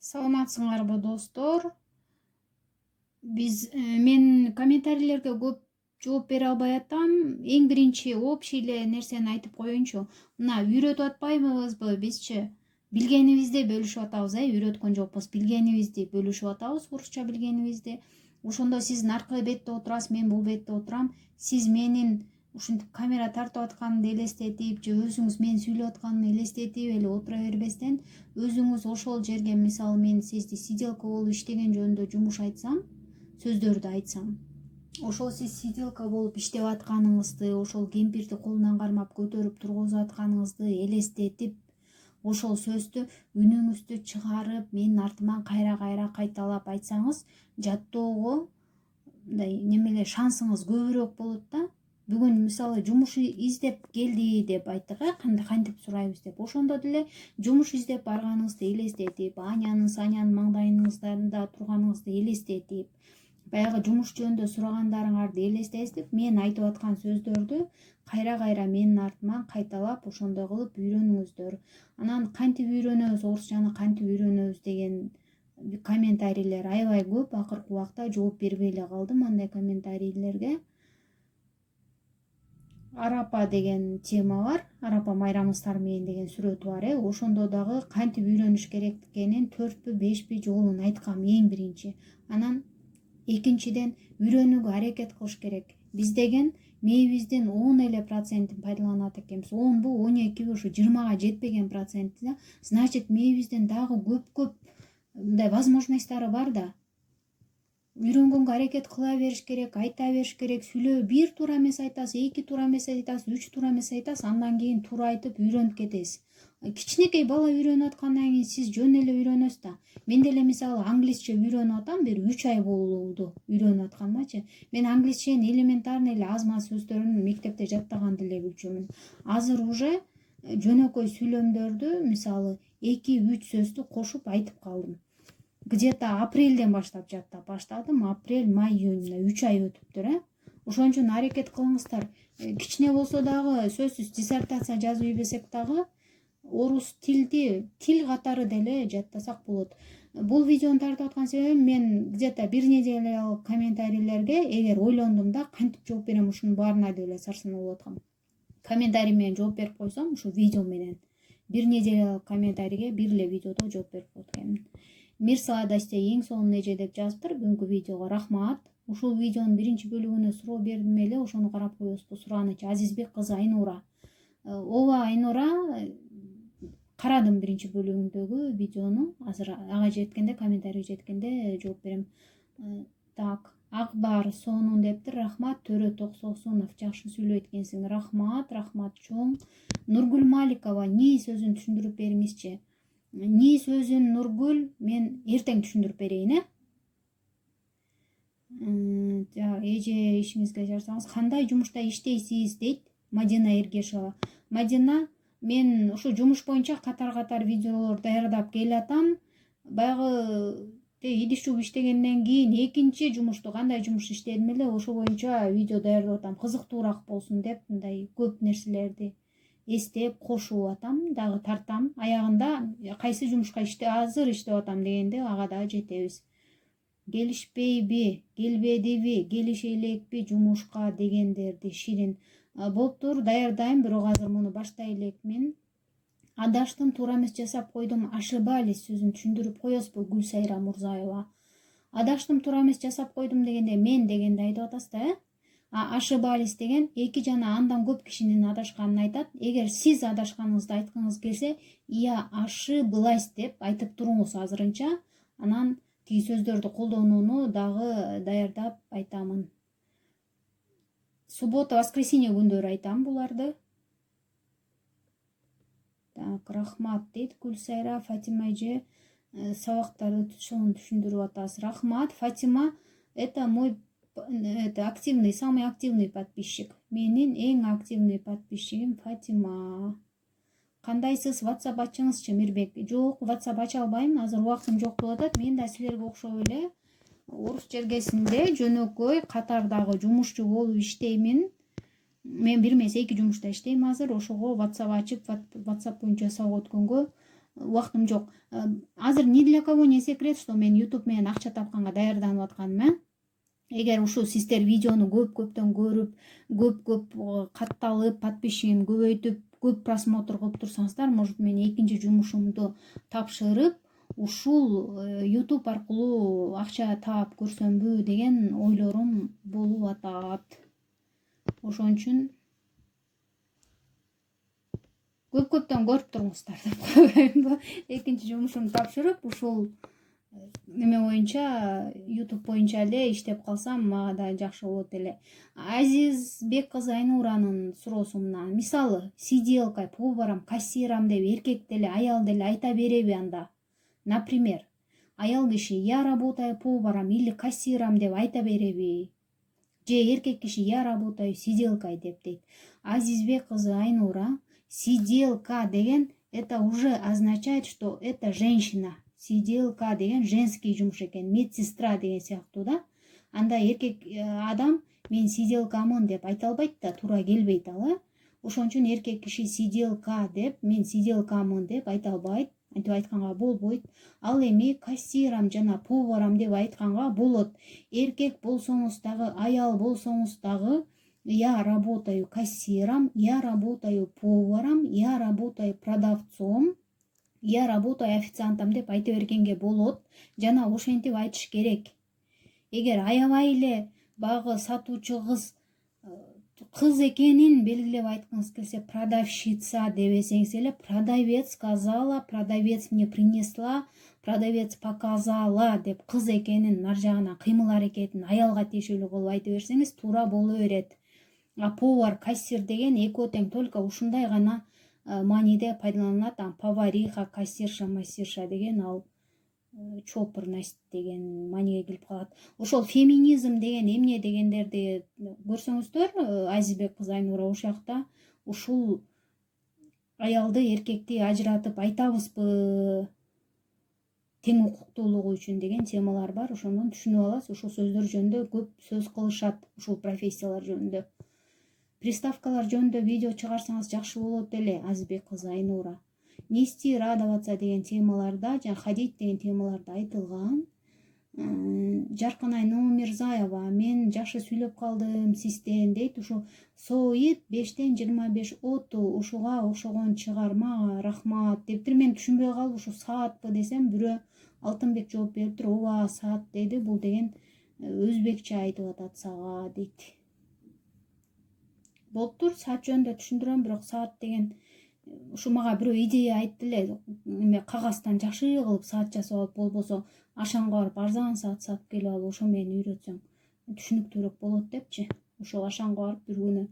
Саламатсыңарбы достор? Мен комментарийлерге көп жооп бере албай атам. Эң биринчи общий эле нерсени айтып коеюнчу. Мына үйрөтүп атпайбызбы бизчи? Билгенибизди бөлүшүп атабыз, үйрөткөн жокпуз. Билгенибизди бөлүшүп атабыз, орусча билгенибизди. Ошондо сиз наркы бетте отурасыз, мен бул бетте отурам. Сиз менин ушинтип камера тартып атканымды элестетип, же өзүңүз мен сүйлөп атканымды элестетип эле отура бербестен, өзүңүз ошол жерге, мисалы мен сизди сиделка болуп иштеген жөнүндө жумуш айтсам, сөздөрдү айтсам, ошол сиз сиделка болуп иштеп атканыңызды, ошол кемпирди колунан кармап көтөрүп тургузуп атканыңызды элестетип, ошол сөздү үнүңүздү чыгарып, менин артыман кайра кайталап айтсаңыз, жаттоого мындай немеле шансыңыз көбүрөөк болот да. Бүгүн мисалы жумуш издеп келди деп айттык, кантип сурайбыз деп. Ошондо деле жумуш издеп барганыңызды элестетип, Анянын, Санянын маңдайыңыздарында турганыңызды элестетип, баягы жумуш жөнүндө сурагандарыңарды элестетип, мен айтып аткан сөздөрдү кайра менин артыман кайталап, ошондой кылып үйрөнүңүздөр. Анан кантип үйрөнөбүз, орусчаны кантип үйрөнөбүз деген комментарийлер аябай көп. Акыркы убакта жооп бербей эле калдым андай комментарийлерге. Арапа деген тема бар. Арапа майрамыстар менен деген сүрөтү бар. Ошондо дагы кантип үйрөнүш керек экенин 4пү 5пи жолун айткам эң биринчи. Анан экинчиден үйрөнүүгө аракет кылыш керек. Биз деген мээбиздин 10 эле процентин пайдаланат экенбиз. 10бу, 12би, ушу 20га жетпеген проценти. Значит, мээбиздин дагы көп мындай возможностьтары бар да. Үйрөнгөнгө аракет кыла бериш керек, айта бериш керек. Сүйлөө бир туура эмес айтасыз, 2 туура эмес айтасыз, 3 туура эмес айтасыз, андан кийин туура айтып үйрөнүп кетесиз. Кичинекей бала үйрөнүп аткандан кийин сиз жөн эле үйрөнөсүз да. Мен деле мисалы англисче үйрөнүп атам, бир 3 ай болду үйрөнүп атканымчы. Мен англисченин элементарный эле азма сөздөрүн мектепте жаттаган деле билчүмүн. Азыр уже жөнөкөй сүйлөмдөрдү, мисалы 2-3 сөздү кошуп айтып калдым. Где-то апрелден баштап жаттап баштадым. Апрель, май, июнь 3 ай өтүптүр. Ошон үчүн аракет кылыңыздар. Кичине болсо дагы сөзсүз диссертация жазып ийбесек дагы орус тил катары деле жаттасак болот. Бул видеону тартып аткан себебим, мен где-то бир неделялык комментарийлерге эгер ойлондум да кантип жооп берем, ушунун баарына деп эле сарсанаа болуп аткам. Комментарий менен жооп берип койсом, ушу видео менен бир неделялык комментарийге бир эле видеодо жооп берип коет экенмин. Мирсаадасте ең сонун эже деп жазыптыр бүгүнкү видеого. Рахмат. Ушул видеонун биринчи бөлүгүнө суроо бердим эле, ошону карап коесузбу? Сураныч Азизбек кызы Айнура. Ооба, Айнура, карадым биринчи бөлүгүндөгү видеону. Азыр ага жеткенде, комментарий жеткенде жооп берем. Так, Акбар сонун дептир. Рахмат. Төрө Токсосунов, жакшы сүйлөйт экенсиң. Рахмат чоң. Нургүл Маликова, ни сөзүн түшүндүрүп бериңизчи. Ни сөзүн Нургүл мен эртең түшүндүрүп берейин, эже ишиңизге жарсаңыз. Кандай жумушта иштейсиз дейт Мадина Эргешова. Мадина, мен ушу жумуш боюнча катар видеолор даярдап келатам. Баягы идиш чуп иштегенден кийин экинчи жумушту кандай жумуш иштедим эле, ошо боюнча видео даярдап атам. Кызыктуураак болсун деп, мындай көп нерселерди эстеп кошуп атам, дагы тартам. Аягында кайсы жумушка азыр иштеп атам дегенде ага да жетебиз. Келишпейби, келбедиби, келише элекпи жумушка дегендерди ширин. Болуптур, даярдайм, бирок азыр муну баштай элекмин. Адаштым, туура эмес жасап койдум, ошибались сөзүн түшүндүрүп коесузбу Гүлсайра Мурзаева? Адаштым, туура эмес жасап койдум дегенде мен дегенди айтып атасыз да, ошибались деген эки жана андан көп кишинин адашканын айтат. Эгер сиз адашканыңызды айткыңыз келсе, я ошиблась деп айтып туруңуз азырынча. Анан тиги сөздөрдү колдонууну дагы даярдап айтамын. Суббота, воскресенье күндөрү айтам буларды. Так, рахмат дейт Гүлсайра. Фатима эже, сабактарды түшүндүрүп атасыз. Рахмат. Фатима, это мой активный, самый активный подписчик. Менин эң активный подписчигим Фатима. Кандайсыз, WhatsApp ачыңызчы, Мирбек? Жок, WhatsApp ача албайм, азыр убактым жок болуп атат. Мен да силерге окшоп эле орус жергесинде жөнөкөй катардагы жумушчу болуп иштеймин. Мен бир эмес 2 жумушта иштейм азыр. Ошого WhatsApp ачып, WhatsApp боюнча сабак өткөнгө убактым жок. Азыр ни для кого не секрет, что мен YouTube менен акча тапканга даярданып атканым. Эгер ушу сиздер видеону көптөн көрүп, көп катталып, подписчигим көбөйтүп, көп просмотр кылып турсаңыздар, может мен экинчи жумушумду тапшырып, ушул YouTube аркылуу акча таап көрсөмбү деген ойлорум болуп атат. Ошон үчүн көптөн көрүп туруңуздар деп коеюн. Экинчи жумушумду тапшырып, ушул неме боюнча, YouTube боюнча эле иштеп калсам, мага да жакшы болот эле. Азизбек кызы Айнуранын суроосу мына. Мисалы, сиделка, поварам, кассирам деп эркек деле, аял деле айта береби анда? Например, аял киши я работаю поваром или кассиром деп айта береби? Же эркек киши я работаю сиделкой деп дейт. Азизбек кызы Айнура, сиделка деген это уже означает, что это женщина. Сиделка деген женский жумуш экен, медсестра деген сыяктуу да. Анда эркек адам мен сиделкамын деп айта албайт да, туура келбейт ал. Ошон үчүн эркек киши сиделка деп, мен сиделкамын деп айта албайт. Антип айтканга болбойт. Ал эми кассирам жана поварам деп айтканга болот. Эркек болсоңуз дагы, аял болсоңуз дагы, я работаю кассиром, я работаю поваром, я работаю продавцом, я работаю официантом деп айта бергенге болот. Жана ошентип айтыш керек. Эгер аябай эле багы сатуучу кыз экенин белгилеп айткыңыз келсе, продавщица дебесеңиз эле, продавец сказала, продавец мне принесла, продавец показала деп кыз экенин нар жагынан кыймыл аракетин аялга тиешелүү кылып айта берсеңиз туура боло берет. А повар, кассир деген экөө тең, только ушундай гана мааниде пайдаланылат. Повариха, кассирша, массирша деген ал чопорность деген мааниге келип калат. Ошол феминизм деген эмне дегендерди көрсөңүздөр, Азизбек кызы Айнура ушул жакта ушул аялды эркекти ажыратып айтабызбы тең укуктуулугу үчүн деген темалар бар. Ошондон түшүнүп аласыз. Ушул сөздөр жөнүндө көп сөз кылышат, ушул профессиялар жөнүндө. Приставкалар жөнүндө видео чыгарсаңыз жакшы болот эле, Азизбек кызы Айнура. Нести радоваться деген темаларда, жана ходить деген темаларда айтылган. Жаркынай Номирзаева, мен жакшы сүйлөп калдым сизден дейт. Ушу Соит 5тен 25 оту ушуга окшогон чыгарма рахмат дептир. Мен түшүнбөй калып, ушу саатпы десем, бирөө Алтынбек жооп бериптир. Ооба, саат деди. Бул деген өзбекче айтып атат сага дейт. Болуптур, саат жөнүндө түшүндүрөм, бирок саат деген ушу мага бирөө идея айтты эле. Эме кагаздан жакшы кылып саат жасап алып, болбосо ашанга барып арзан саат сатып келип алып, ошо мени үйрөтсөң түшүнүктүүрөөк болот депчи. Ошо ашанга барып бир күнү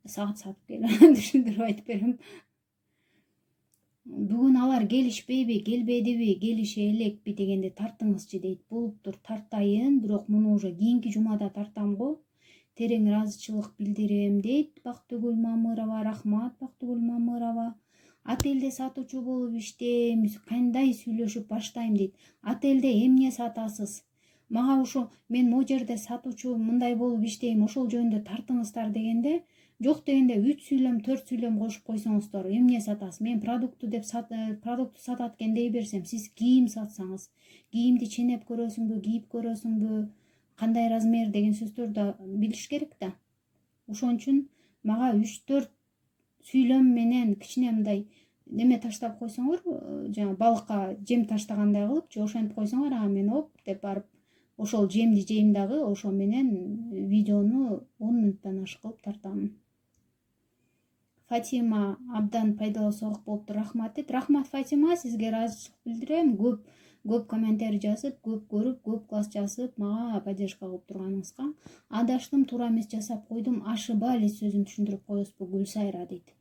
саат сатып келип түшүндүрүп айтып берем. Бүгүн алар келишпейби, келбедиби, келише элекпи дегенде тартыңызчы дейт. Болуптур, тартайын, бирок муну уже кийинки жумада тартам го. Терең ыраазычылык билдирем дейт Бактыгүл Мамырова. Рахмат, Бактыгүл Мамырова. Отелде сатуучу болуп иштейм, кандай сүйлөшүп баштайм дейт. Отелде эмне сатасыз? Мага ушу мен могу жерде сатуучу мындай болуп иштейм, ошол жөнүндө тартыңыздар дегенде, жок дегенде 3 сүйлөм, 4 сүйлөм кошуп койсоңуздар, эмне сатасыз? Мен продукту сатат экен дей берсем, сиз кийим сатсаңыз, кийимди ченеп көрөсүңбү, кийип көрөсүңбү, кандай размер деген сөздөрдү да билиш керек да. Ошон үчүн мага 3-4 сүйлөм менен кичине мындай неме таштап койсоңор, жана балыкка жем таштагандай кылып, ошентип койсоңор, ага мен оп деп барып ошол жемди жейм дагы, ошо менен видеону 10 мүнөттөн ашык кылып тартам. Фатима абдан пайдалуу согук болуптур, рахмат дейт. Рахмат Фатима, сизге ыраазычылык билдирем. Көп комментарий жазып, көп көрүп, көп класс жазып, мага поддержка кылып турганыңызга. Адаштым, туура эмес жасап койдум, ошибались сөзүн түшүндүрүп коесузбу Гүлсайра дейт.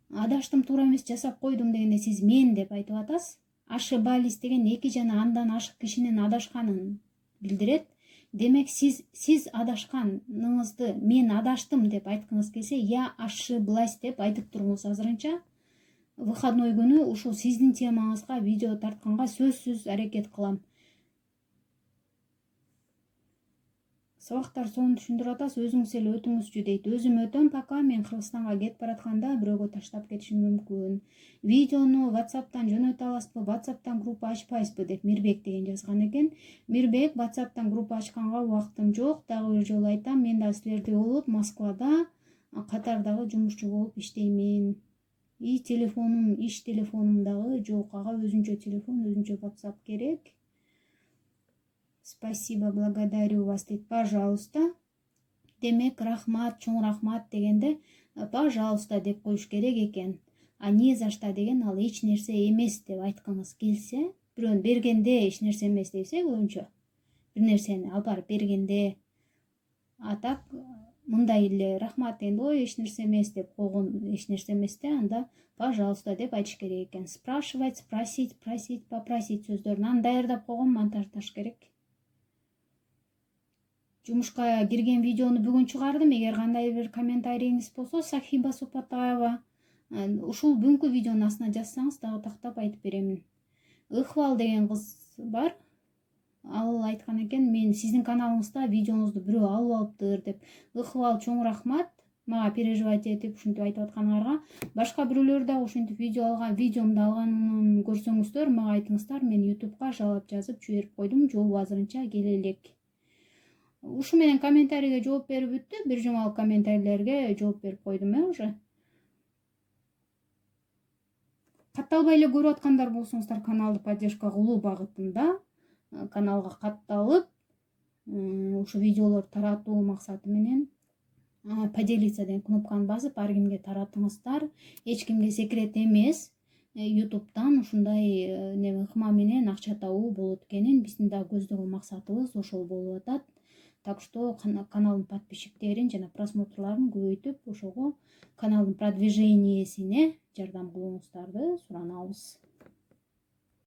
Адаштым, туура эмес жасап койдум дегенде сиз мен деп айтып атасыз. Ошибались деген эки жана андан ашык кишинин адашканын билдирет. Демек сиз адашканыңызды мен адаштым деп айткыңыз келсе, я ошиблась деп айтып туруңуз азырынча. Выходной күнү ушул сиздин темаңызга видео тартканга сөзсүз аракет кылам. Сабактар сонун түшүндүрүп атасыз, өзүңүз эле өтүңүзчү дейт. Өзүм өтөм, пока мен Кыргызстанга кетип баратканда бирөөгө таштап кетишим мүмкүн. Видеону WhatsApp'тан жөнөтө аласызбы, WhatsApp'тан группа ачпайсызбы деп Мирбек деген жазган экен. Мирбек, WhatsApp'тан группа ачканга убактым жок. Дагы бир жолу айтам, мен да силердей болуп Москвада катардагы жумушчу болуп иштеймин. И телефонум, иш телефонум дагы жок. Ага өзүнчө телефон, өзүнчө WhatsApp керек. Спасибо, благодарю вас дейт. Пожалуйста. Демек, рахмат, чоң рахмат дегенде пожалуйста деп коюш керек экен. А не за что деген ал эч нерсе эмес деп айткыңыз келсе, бирөөнү бергенде эч нерсе эмес дейсиз, көбүнчө. Бир нерсени алып барып бергенде. А так мындай эле рахмат дегенде ой эч нерсе эмес деп койгон, эч нерсе эмес да, анда пожалуйста деп айтыш керек экен. Спрашивать, спросить, просить, попросить сөздөрүн аны даярдап койгом, монтаждаш керек. Жумушка кирген видеону бүгүн чыгардым. Эгер кандай бир комментарийиңиз болсо, Сахиба Супатаева, ушул бүгүнкү видеонун астына жазсаңыз дагы тактап айтып беремин. Ыхвал деген кыз бар. Ал айткан экен, мен сиздин каналыңызда видеоңузду бирөө алып алыптыр деп. Ыхвал, чоң рахмат мага переживать этип ушинтип айтып атканыңарга. Башка бирөөлөр да ушинтип видео алган, видеомду алганын көрсөңүздөр, мага айтыңыздар, мен YouTube'га жалап жазып жиберип койдум. Жообу азырынча келе элек. Ушу менен комментарийге жооп берип бүттү. Бир жумалык комментарийлерге жооп берип койдум уже. Катталбай эле көрүп аткандар болсоңуздар, каналды поддержка кылуу багытында каналга катталып, ушу видеолорду таратуу максаты менен поделиться деген кнопканы басып, ар кимге таратыңыздар. Эч кимге секрет эмес. YouTube'дан ушундай ыкма менен акча табуу болот экенин биздин да көздөгөн максатыбыз ошол болуп атат. Так что каналдын подписчиктерин жана просмотрларын көбөйтүп, ошого каналдын продвижениесине жардам кылууңуздарды суранабыз.